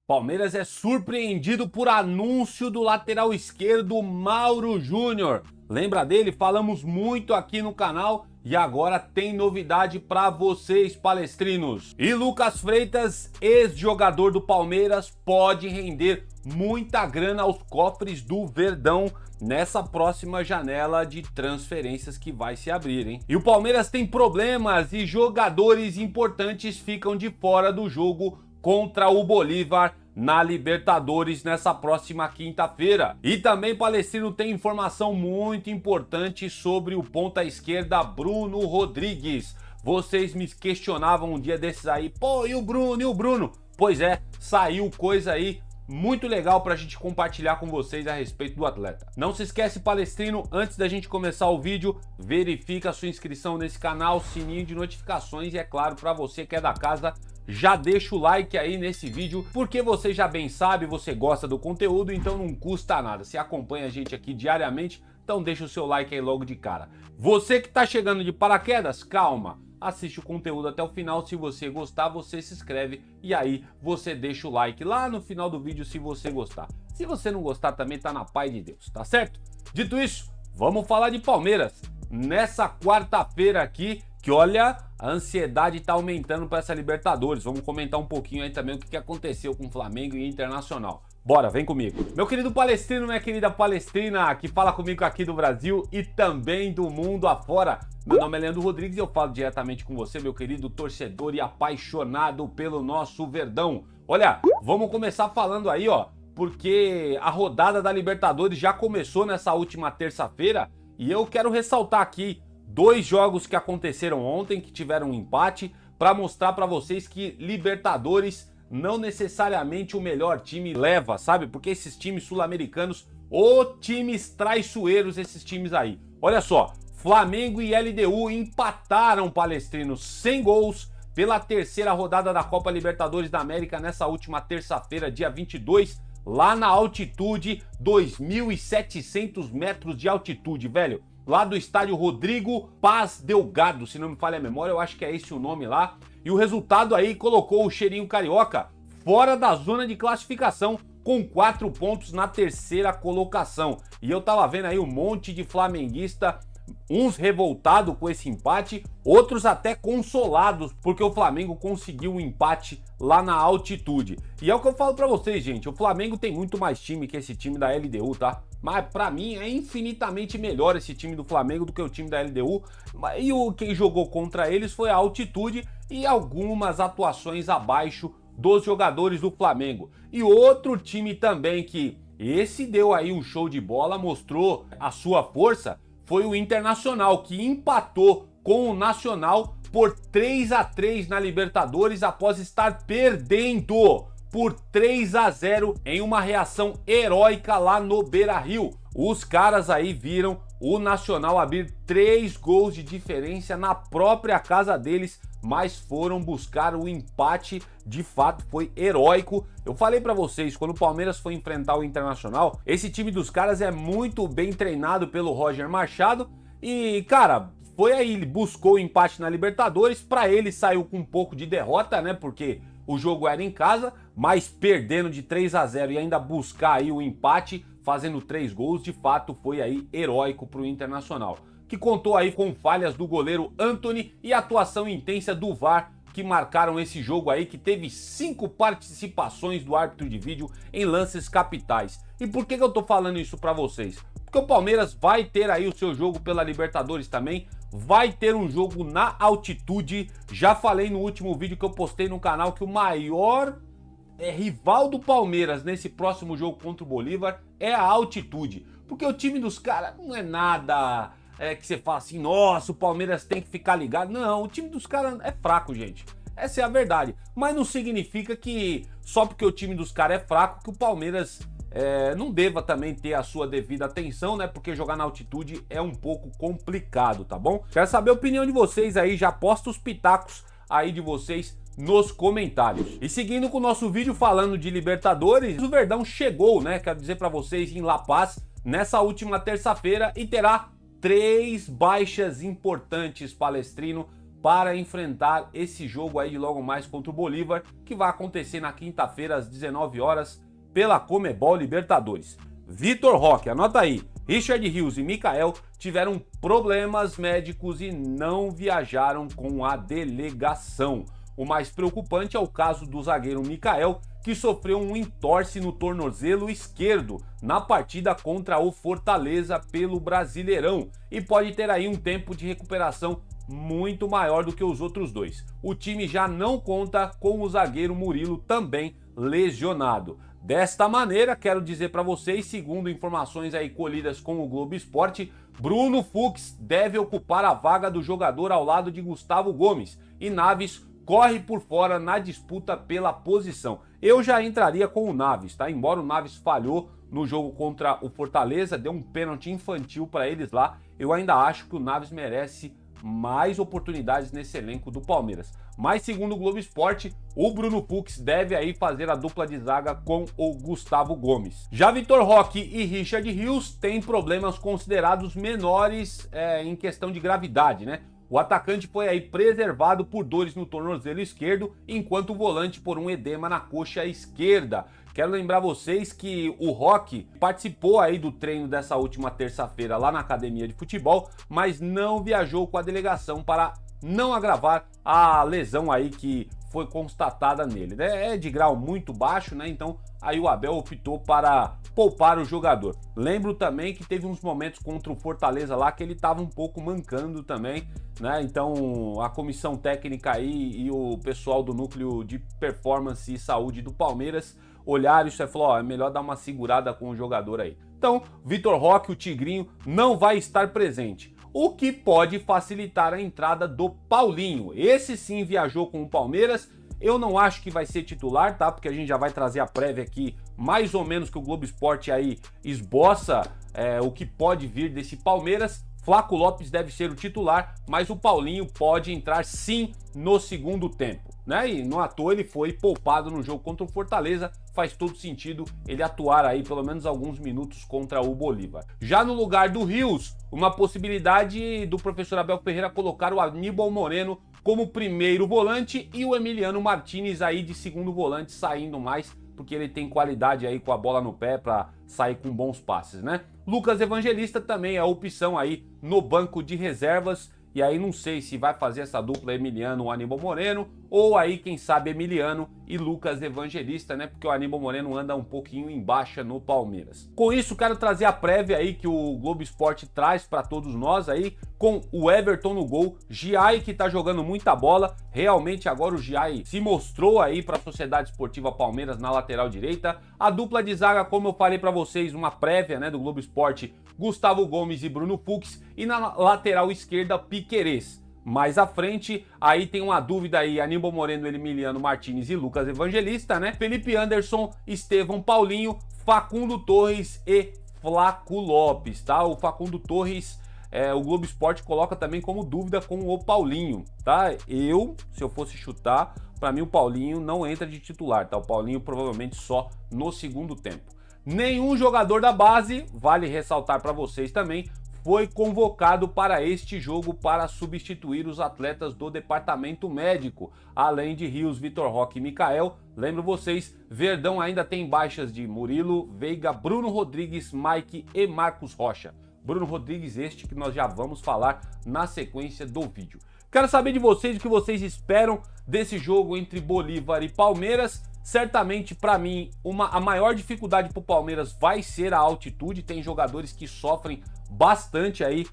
Palmeiras é surpreendido por anúncio do lateral esquerdo Mauro Júnior. Lembra dele? Falamos muito aqui no canal e agora tem novidade para vocês, palestrinos. E Lucas Freitas, ex-jogador do Palmeiras, pode render muita grana aos cofres do Verdão nessa próxima janela de transferências que vai se abrir, hein? E o Palmeiras tem problemas e jogadores importantes ficam de fora do jogo contra o Bolívar na Libertadores nessa próxima quinta-feira. E também, Palestrino, tem informação muito importante sobre o ponta esquerda Bruno Rodrigues. Vocês me questionavam um dia desses aí, pô, e o Bruno, e o Bruno? Pois é, saiu coisa aí muito legal pra gente compartilhar com vocês a respeito do atleta. Não se esquece, Palestrino, antes da gente começar o vídeo, verifica a sua inscrição nesse canal, sininho de notificações e, é claro, para você que é da casa, já deixa o like aí nesse vídeo, porque você já bem sabe, você gosta do conteúdo, então não custa nada. Você acompanha a gente aqui diariamente, então deixa o seu like aí logo de cara. Você que tá chegando de paraquedas, calma. Assiste o conteúdo até o final, se você gostar, você se inscreve e aí você deixa o like lá no final do vídeo se você gostar. Se você não gostar também tá na paz de Deus, tá certo? Dito isso, vamos falar de Palmeiras. Nessa quarta-feira aqui, que olha, a ansiedade tá aumentando para essa Libertadores. Vamos comentar um pouquinho aí também o que aconteceu com o Flamengo e Internacional. Bora, vem comigo. Meu querido palestrino, minha querida palestrina, que fala comigo aqui do Brasil e também do mundo afora. Meu nome é Leandro Rodrigues e eu falo diretamente com você, meu querido torcedor e apaixonado pelo nosso Verdão. Olha, vamos começar falando aí, ó, porque a rodada da Libertadores já começou nessa última terça-feira e eu quero ressaltar aqui dois jogos que aconteceram ontem, que tiveram um empate, para mostrar para vocês que Libertadores não necessariamente o melhor time leva, sabe? Porque esses times sul-americanos, ô times traiçoeiros esses times aí. Olha só, Flamengo e LDU empataram, palestrinos, sem gols pela terceira rodada da Copa Libertadores da América nessa última terça-feira, dia 22, lá na altitude, 2.700 metros de altitude, velho. Lá do estádio Rodrigo Paz Delgado, se não me falha a memória, eu acho que é esse o nome lá. E o resultado aí colocou o cheirinho carioca fora da zona de classificação, com 4 pontos na terceira colocação. E eu tava vendo aí um monte de flamenguista, uns revoltados com esse empate, outros até consolados, porque o Flamengo conseguiu um empate lá na altitude. E é o que eu falo pra vocês, gente, o Flamengo tem muito mais time que esse time da LDU, tá? Mas pra mim é infinitamente melhor esse time do Flamengo do que o time da LDU. E quem jogou contra eles foi a altitude e algumas atuações abaixo dos jogadores do Flamengo. E outro time também que esse deu aí um show de bola, mostrou a sua força, foi o Internacional, que empatou com o Nacional por 3-3 na Libertadores após estar perdendo por 3-0 em uma reação heróica lá no Beira-Rio. Os caras aí viram o Nacional abrir 3 gols de diferença na própria casa deles, mas foram buscar o empate. De fato foi heróico. Eu falei pra vocês, quando o Palmeiras foi enfrentar o Internacional, esse time dos caras é muito bem treinado pelo Roger Machado e, cara, foi aí, ele buscou o empate na Libertadores. Pra ele saiu com um pouco de derrota, né, porque o jogo era em casa, mas perdendo de 3-0 e ainda buscar aí o empate, fazendo 3 gols, de fato foi aí heróico pro Internacional, que contou aí com falhas do goleiro Antony e atuação intensa do VAR, que marcaram esse jogo aí, que teve 5 participações do árbitro de vídeo em lances capitais. E por que eu tô falando isso pra vocês? Porque o Palmeiras vai ter aí o seu jogo pela Libertadores também, vai ter um jogo na altitude. Já falei no último vídeo que eu postei no canal que o maior rival do Palmeiras nesse próximo jogo contra o Bolívar é a altitude, porque o time dos caras não é nada que você fala assim, nossa, o Palmeiras tem que ficar ligado. Não, o time dos caras é fraco, gente. Essa é a verdade. Mas não significa que só porque o time dos caras é fraco que o Palmeiras não deva também ter a sua devida atenção, né? Porque jogar na altitude é um pouco complicado, tá bom? Quero saber a opinião de vocês aí, já posta os pitacos aí de vocês nos comentários. E seguindo com o nosso vídeo falando de Libertadores, o Verdão chegou, né? Quero dizer pra vocês, em La Paz, nessa última terça-feira e terá 3 baixas importantes, palestrino, para enfrentar esse jogo aí de logo mais contra o Bolívar, que vai acontecer na quinta-feira às 19 horas pela Comebol Libertadores. Vitor Roque, anota aí, Richard Rios e Mikael tiveram problemas médicos e não viajaram com a delegação. O mais preocupante é o caso do zagueiro Mikael, que sofreu um entorse no tornozelo esquerdo na partida contra o Fortaleza pelo Brasileirão e pode ter aí um tempo de recuperação muito maior do que os outros dois. O time já não conta com o zagueiro Murilo, também lesionado. Desta maneira, quero dizer para vocês, segundo informações aí colhidas com o Globo Esporte, Bruno Fux deve ocupar a vaga do jogador ao lado de Gustavo Gomes e Naves corre por fora na disputa pela posição. Eu já entraria com o Naves, tá? Embora o Naves falhou no jogo contra o Fortaleza, deu um pênalti infantil para eles lá, eu ainda acho que o Naves merece mais oportunidades nesse elenco do Palmeiras. Mas segundo o Globo Esporte, o Bruno Fux deve aí fazer a dupla de zaga com o Gustavo Gomes. Já Vitor Roque e Richard Rios têm problemas considerados menores em questão de gravidade, né? O atacante foi aí preservado por dores no tornozelo esquerdo, enquanto o volante por um edema na coxa esquerda. Quero lembrar vocês que o Roque participou aí do treino dessa última terça-feira lá na academia de futebol, mas não viajou com a delegação para não agravar a lesão aí que foi constatada nele. É de grau muito baixo, né? Então aí o Abel optou para poupar o jogador. Lembro também que teve uns momentos contra o Fortaleza lá que ele estava um pouco mancando também, né? Então a comissão técnica aí e o pessoal do núcleo de performance e saúde do Palmeiras olharam isso e falou, ó, é melhor dar uma segurada com o jogador aí. Então, Vitor Roque, o Tigrinho, não vai estar presente, o que pode facilitar a entrada do Paulinho. Esse sim viajou com o Palmeiras, eu não acho que vai ser titular, tá? Porque a gente já vai trazer a prévia aqui, mais ou menos que o Globo Esporte aí esboça o que pode vir desse Palmeiras. Flaco Lopes deve ser o titular, mas o Paulinho pode entrar sim no segundo tempo, né? E não à toa ele foi poupado no jogo contra o Fortaleza, faz todo sentido ele atuar aí pelo menos alguns minutos contra o Bolívar. Já no lugar do Rios, uma possibilidade do professor Abel Ferreira colocar o Aníbal Moreno como primeiro volante e o Emiliano Martinez aí de segundo volante, saindo mais porque ele tem qualidade aí com a bola no pé para sair com bons passes, né? Lucas Evangelista também é a opção aí no banco de reservas, e aí não sei se vai fazer essa dupla Emiliano ou Aníbal Moreno, ou aí quem sabe Emiliano e Lucas Evangelista, né? Porque o Aníbal Moreno anda um pouquinho em baixa no Palmeiras. Com isso, quero trazer a prévia aí que o Globo Esporte traz para todos nós aí, com o Everton no gol, Giai que tá jogando muita bola, realmente agora o Giai se mostrou aí para a Sociedade Esportiva Palmeiras na lateral direita. A dupla de zaga, como eu falei para vocês, uma prévia, né, do Globo Esporte, Gustavo Gomes e Bruno Fux, e na lateral esquerda, Piquerez. Mais à frente, aí tem uma dúvida aí, Aníbal Moreno, Emiliano Martinez e Lucas Evangelista, né? Felipe Anderson, Estevão Paulinho, Facundo Torres e Flaco Lopes, tá? O Facundo Torres, o Globo Esporte coloca também como dúvida com o Paulinho, tá? Se eu fosse chutar, para mim o Paulinho não entra de titular, tá? O Paulinho provavelmente só no segundo tempo. Nenhum jogador da base, vale ressaltar para vocês também, foi convocado para este jogo para substituir os atletas do departamento médico, além de Rios, Vitor Roque e Mikael. Lembro vocês, Verdão ainda tem baixas de Murilo, Veiga, Bruno Rodrigues, Mike e Marcos Rocha. Bruno Rodrigues este que nós já vamos falar na sequência do vídeo. Quero saber de vocês o que vocês esperam desse jogo entre Bolívar e Palmeiras. Certamente, para mim, a maior dificuldade para o Palmeiras vai ser a altitude. Tem jogadores que sofrem bastante aí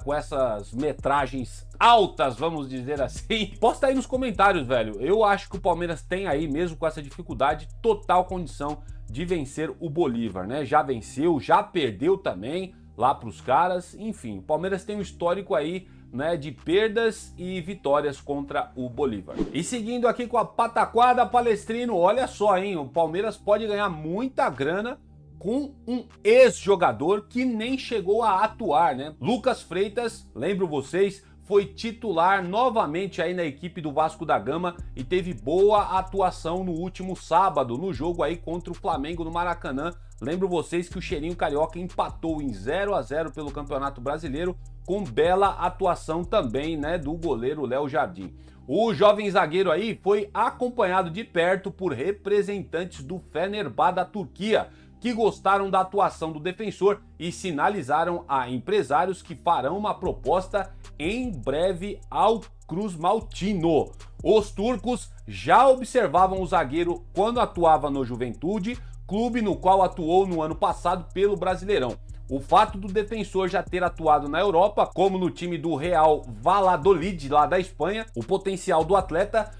com essas metragens altas, vamos dizer assim. Posta aí nos comentários, velho. Eu acho que o Palmeiras tem aí, mesmo com essa dificuldade, total condição de vencer o Bolívar, né? Já venceu, já perdeu também lá para os caras. Enfim, o Palmeiras tem um histórico aí, né, de perdas e vitórias contra o Bolívar. E seguindo aqui com a pataquada, Palestrino, olha só, hein, o Palmeiras pode ganhar muita grana com um ex-jogador que nem chegou a atuar, né? Lucas Freitas, lembro vocês, foi titular novamente aí na equipe do Vasco da Gama e teve boa atuação no último sábado, no jogo aí contra o Flamengo no Maracanã. Lembro vocês que o Cheirinho Carioca empatou em 0-0 pelo Campeonato Brasileiro, com bela atuação também, né, do goleiro Léo Jardim. O jovem zagueiro aí foi acompanhado de perto por representantes do Fenerbahçe da Turquia, que gostaram da atuação do defensor e sinalizaram a empresários que farão uma proposta em breve ao Cruz Maltino. Os turcos já observavam o zagueiro quando atuava no Juventude, clube no qual atuou no ano passado pelo Brasileirão. O fato do defensor já ter atuado na Europa, como no time do Real Valladolid, lá da Espanha, o potencial do atleta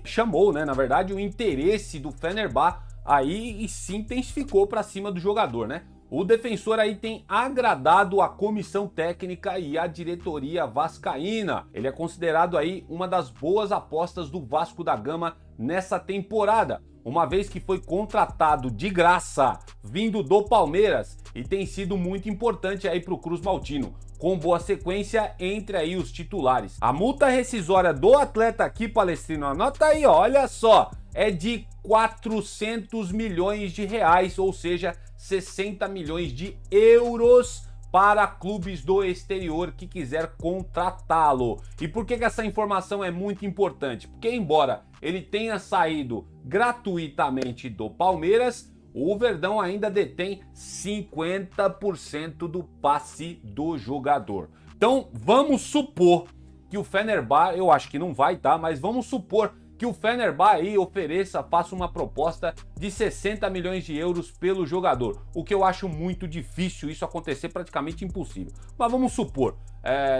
chamou, né, na verdade, o interesse do Fenerbahçe aí e se intensificou para cima do jogador, né? O defensor aí tem agradado a comissão técnica e a diretoria vascaína. Ele é considerado aí uma das boas apostas do Vasco da Gama nessa temporada, uma vez que foi contratado de graça, vindo do Palmeiras, e tem sido muito importante aí para o Cruz Maltino, com boa sequência entre aí os titulares. A multa rescisória do atleta aqui, Palestrino, anota aí, ó, olha só, é de 400 milhões de reais, ou seja, 60 milhões de euros para clubes do exterior que quiser contratá-lo. E por que essa informação é muito importante? Porque embora ele tenha saído gratuitamente do Palmeiras, o Verdão ainda detém 50% do passe do jogador. Então vamos supor que o Fenerbahçe, eu acho que não vai, tá? Mas vamos supor que o Fenerbahçe aí faça uma proposta de 60 milhões de euros pelo jogador, o que eu acho muito difícil isso acontecer, praticamente impossível. Mas vamos supor,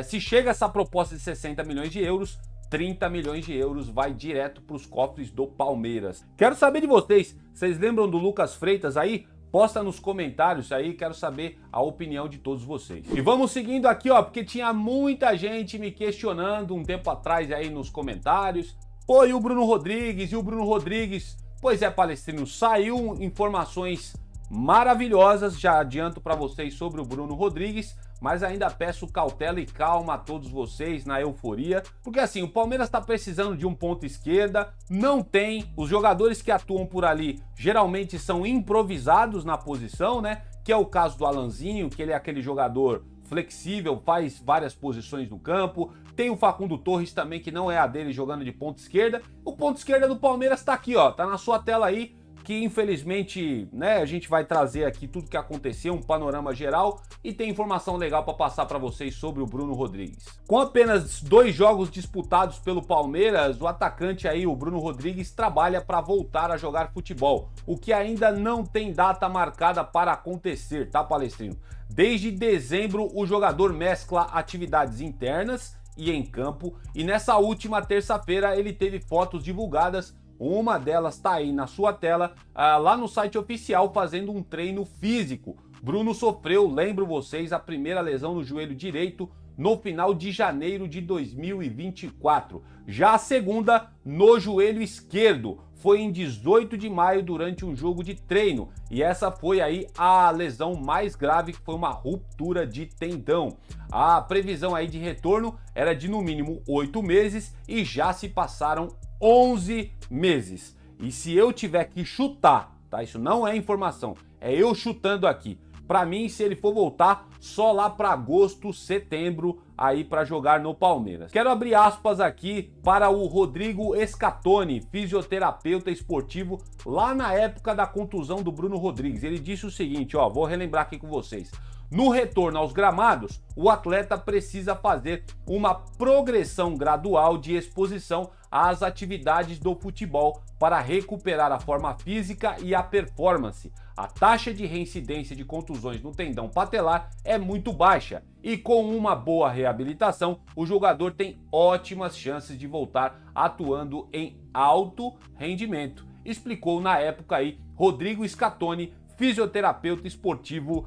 se chega essa proposta de 60 milhões de euros, 30 milhões de euros vai direto para os cofres do Palmeiras. Quero saber de vocês lembram do Lucas Freitas aí? Posta nos comentários aí, quero saber a opinião de todos vocês. E vamos seguindo aqui, ó, porque tinha muita gente me questionando um tempo atrás aí nos comentários. Pô, e o Bruno Rodrigues? E o Bruno Rodrigues? Pois é, Palestrino, saiu informações maravilhosas, já adianto para vocês sobre o Bruno Rodrigues, mas ainda peço cautela e calma a todos vocês na euforia, porque assim, o Palmeiras está precisando de um ponta esquerda, não tem, os jogadores que atuam por ali geralmente são improvisados na posição, né? Que é o caso do Alanzinho, que ele é aquele jogador flexível, faz várias posições no campo. Tem o Facundo Torres também, que não é a dele, jogando de ponta esquerda. O ponta esquerda do Palmeiras tá aqui, ó, tá na sua tela aí, que infelizmente, né, a gente vai trazer aqui tudo que aconteceu, um panorama geral, e tem informação legal para passar para vocês sobre o Bruno Rodrigues. Com apenas 2 jogos disputados pelo Palmeiras, o atacante aí, o Bruno Rodrigues, trabalha para voltar a jogar futebol, o que ainda não tem data marcada para acontecer, tá, Palestrino? Desde dezembro, o jogador mescla atividades internas e em campo, e nessa última terça-feira ele teve fotos divulgadas. Uma delas tá aí na sua tela, lá no site oficial, fazendo um treino físico. Bruno sofreu, lembro vocês, a primeira lesão no joelho direito no final de janeiro de 2024. Já a segunda no joelho esquerdo, foi em 18 de maio durante um jogo de treino. E essa foi aí a lesão mais grave, que foi uma ruptura de tendão. A previsão aí de retorno era de no mínimo 8 meses e já se passaram 11 meses. E se eu tiver que chutar, tá? Isso não é informação, é eu chutando aqui. Para mim, se ele for voltar, só lá para agosto, setembro, aí para jogar no Palmeiras. Quero abrir aspas aqui para o Rodrigo Escatoni, fisioterapeuta esportivo, lá na época da contusão do Bruno Rodrigues. Ele disse o seguinte, ó, vou relembrar aqui com vocês. No retorno aos gramados, o atleta precisa fazer uma progressão gradual de exposição às atividades do futebol para recuperar a forma física e a performance. A taxa de reincidência de contusões no tendão patelar é muito baixa e com uma boa reabilitação, o jogador tem ótimas chances de voltar atuando em alto rendimento, explicou na época aí Rodrigo Scatoni, fisioterapeuta esportivo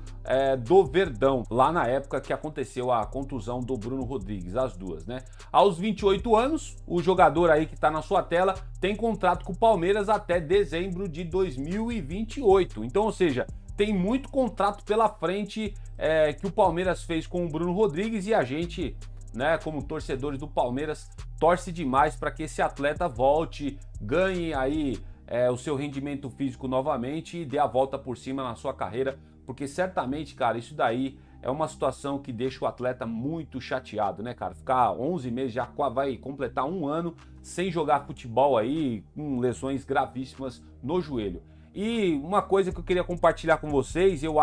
do Verdão, lá na época que aconteceu a contusão do Bruno Rodrigues, as duas, né? Aos 28 anos, o jogador aí que tá na sua tela tem contrato com o Palmeiras até dezembro de 2028. Então, ou seja, tem muito contrato pela frente que o Palmeiras fez com o Bruno Rodrigues e a gente né, como torcedores do Palmeiras, torce demais para que esse atleta volte, ganhe aí o seu rendimento físico novamente e dê a volta por cima na sua carreira, porque certamente, cara, isso daí é uma situação que deixa o atleta muito chateado, né, cara? Ficar 11 meses, já vai completar um ano sem jogar futebol aí, com lesões gravíssimas no joelho. E uma coisa que eu queria compartilhar com vocês, eu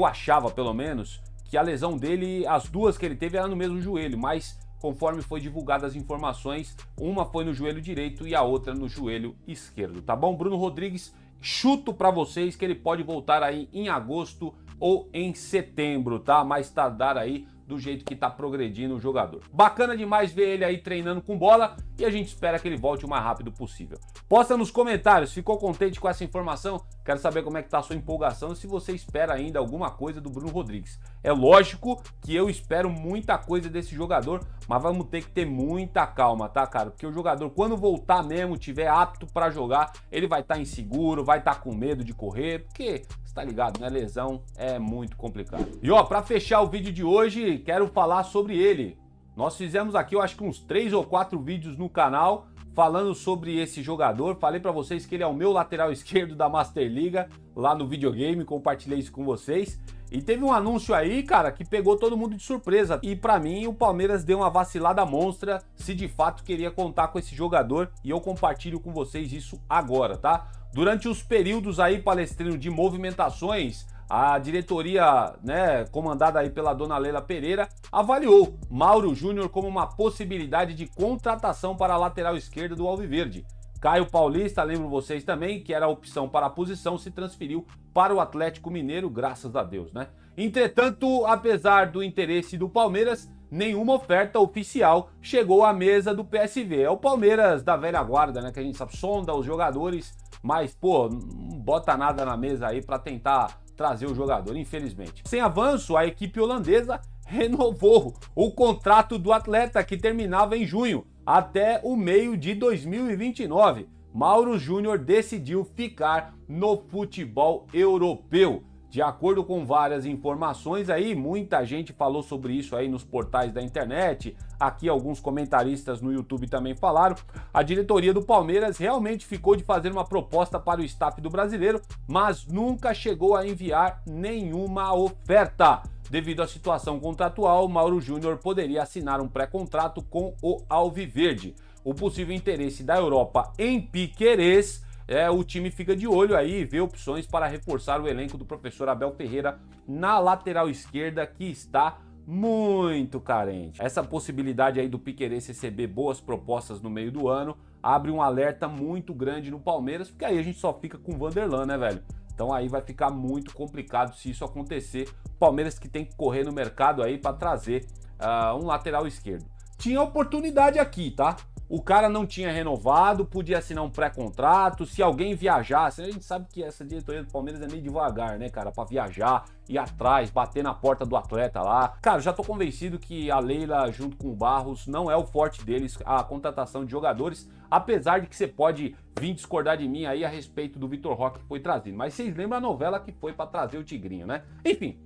achava pelo menos, que a lesão dele, as duas que ele teve eram no mesmo joelho, mas conforme foi divulgadas as informações, uma foi no joelho direito e a outra no joelho esquerdo, tá bom? Bruno Rodrigues, chuto para vocês que ele pode voltar aí em agosto ou em setembro, tá? Mais tardar aí do jeito que tá progredindo o jogador. Bacana demais ver ele aí treinando com bola e a gente espera que ele volte o mais rápido possível. Posta nos comentários, ficou contente com essa informação? Quero saber como é que tá a sua empolgação e se você espera ainda alguma coisa do Bruno Rodrigues. É lógico que eu espero muita coisa desse jogador, mas vamos ter que ter muita calma, tá, cara? Porque o jogador, quando voltar mesmo, tiver apto para jogar, ele vai estar inseguro, vai estar com medo de correr, porque você tá ligado, né? Lesão é muito complicado. E ó, para fechar o vídeo de hoje, quero falar sobre ele. Nós fizemos aqui, eu acho que uns 3 ou 4 vídeos no canal falando sobre esse jogador. Falei para vocês que ele é o meu lateral esquerdo da Master Liga, lá no videogame, compartilhei isso com vocês. E teve um anúncio aí, cara, que pegou todo mundo de surpresa. E pra mim, o Palmeiras deu uma vacilada monstra se de fato queria contar com esse jogador. E eu compartilho com vocês isso agora, tá? Durante os períodos aí, palestrino, de movimentações, a diretoria, né, comandada aí pela dona Leila Pereira, avaliou Mauro Júnior como uma possibilidade de contratação para a lateral esquerda do Alviverde. Caio Paulista, lembro vocês também, que era a opção para a posição, se transferiu para o Atlético Mineiro, graças a Deus, né? Entretanto, apesar do interesse do Palmeiras, nenhuma oferta oficial chegou à mesa do PSV. É o Palmeiras da velha guarda, né? Que a gente sabe, sonda os jogadores, mas, pô, não bota nada na mesa aí para tentar trazer o jogador, infelizmente. Sem avanço, a equipe holandesa renovou o contrato do atleta, que terminava em junho, até o meio de 2029. Mauro Júnior decidiu ficar no futebol europeu. De acordo com várias informações aí, muita gente falou sobre isso aí nos portais da internet, aqui alguns comentaristas no YouTube também falaram, a diretoria do Palmeiras realmente ficou de fazer uma proposta para o staff do brasileiro, mas nunca chegou a enviar nenhuma oferta. Devido à situação contratual, Mauro Júnior poderia assinar um pré-contrato com o Alviverde. O possível interesse da Europa em Piquerez, o time fica de olho aí e vê opções para reforçar o elenco do professor Abel Ferreira na lateral esquerda, que está muito carente. Essa possibilidade aí do Piquerez receber boas propostas no meio do ano abre um alerta muito grande no Palmeiras, porque aí a gente só fica com o Vanderlan, né, velho? Então aí vai ficar muito complicado se isso acontecer. Palmeiras que tem que correr no mercado aí para trazer um lateral esquerdo. Tinha oportunidade aqui, tá? O cara não tinha renovado, podia assinar um pré-contrato. Se alguém viajasse, a gente sabe que essa diretoria do Palmeiras é meio devagar, né, cara? Pra viajar, ir atrás, bater na porta do atleta lá. Cara, já tô convencido que a Leila, junto com o Barros, não é o forte deles, a contratação de jogadores. Apesar de que você pode vir discordar de mim aí a respeito do Vitor Roque que foi trazido. Mas vocês lembram a novela que foi pra trazer o Tigrinho, né? Enfim,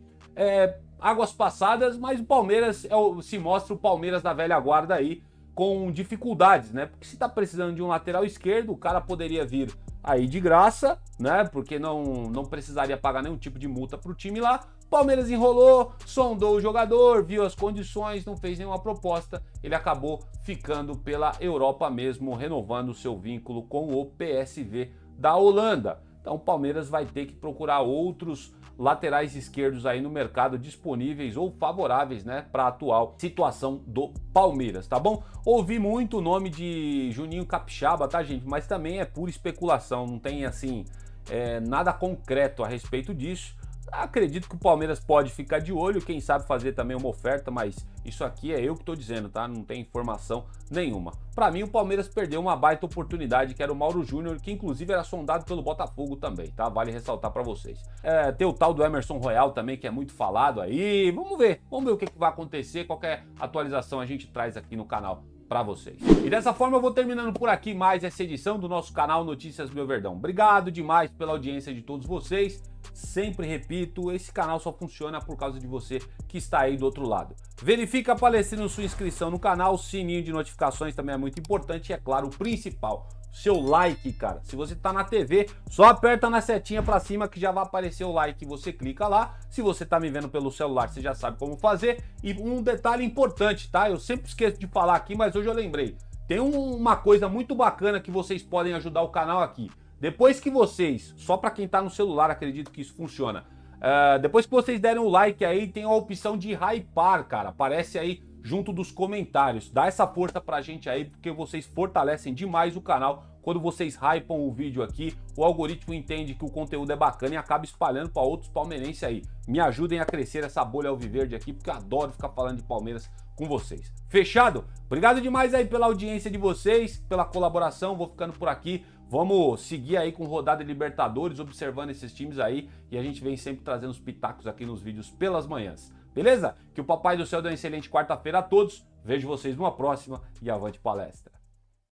águas passadas, mas o Palmeiras se mostra o Palmeiras da velha guarda aí, com dificuldades, né? Porque se tá precisando de um lateral esquerdo, o cara poderia vir aí de graça, né? Porque não precisaria pagar nenhum tipo de multa pro time lá. Palmeiras enrolou, sondou o jogador, viu as condições, não fez nenhuma proposta. Ele acabou ficando pela Europa mesmo, renovando o seu vínculo com o PSV da Holanda. Então o Palmeiras vai ter que procurar outros laterais esquerdos aí no mercado disponíveis ou favoráveis, né, para a atual situação do Palmeiras, tá bom? Ouvi muito o nome de Juninho Capixaba, tá, gente? Mas também é pura especulação, não tem, assim, nada concreto a respeito disso. Acredito que o Palmeiras pode ficar de olho, quem sabe fazer também uma oferta, mas isso aqui é eu que tô dizendo, tá? Não tem informação nenhuma. Para mim, o Palmeiras perdeu uma baita oportunidade, que era o Mauro Júnior, que inclusive era sondado pelo Botafogo também, tá? Vale ressaltar para vocês. Tem o tal do Emerson Royal também, que é muito falado aí. Vamos ver o que vai acontecer. Qualquer atualização a gente traz aqui no canal. para vocês. E dessa forma eu vou terminando por aqui mais essa edição do nosso canal Notícias Meu Verdão. Obrigado demais pela audiência de todos vocês. Sempre repito, esse canal só funciona por causa de você que está aí do outro lado. Verifica aparecendo sua inscrição no canal, o sininho de notificações também é muito importante e, é claro, o principal, seu like, cara. Se você tá na TV, só aperta na setinha pra cima que já vai aparecer o like, você clica lá. Se você tá me vendo pelo celular, você já sabe como fazer. E um detalhe importante, tá? Eu sempre esqueço de falar aqui, mas hoje eu lembrei. Tem uma coisa muito bacana que vocês podem ajudar o canal aqui. Depois que vocês, só pra quem tá no celular, acredito que isso funciona. Depois que vocês derem o like aí, tem a opção de hypar, cara. Aparece aí junto dos comentários. Dá essa força pra gente aí, porque vocês fortalecem demais o canal. Quando vocês hypam o vídeo aqui, o algoritmo entende que o conteúdo é bacana e acaba espalhando para outros palmeirenses aí. Me ajudem a crescer essa bolha alviverde aqui, porque eu adoro ficar falando de Palmeiras com vocês. Fechado? Obrigado demais aí pela audiência de vocês, pela colaboração. Vou ficando por aqui. Vamos seguir aí com rodada de Libertadores, observando esses times aí. E a gente vem sempre trazendo os pitacos aqui nos vídeos pelas manhãs. Beleza? Que o Papai do Céu dê uma excelente quarta-feira a todos. Vejo vocês numa próxima e avante palestra.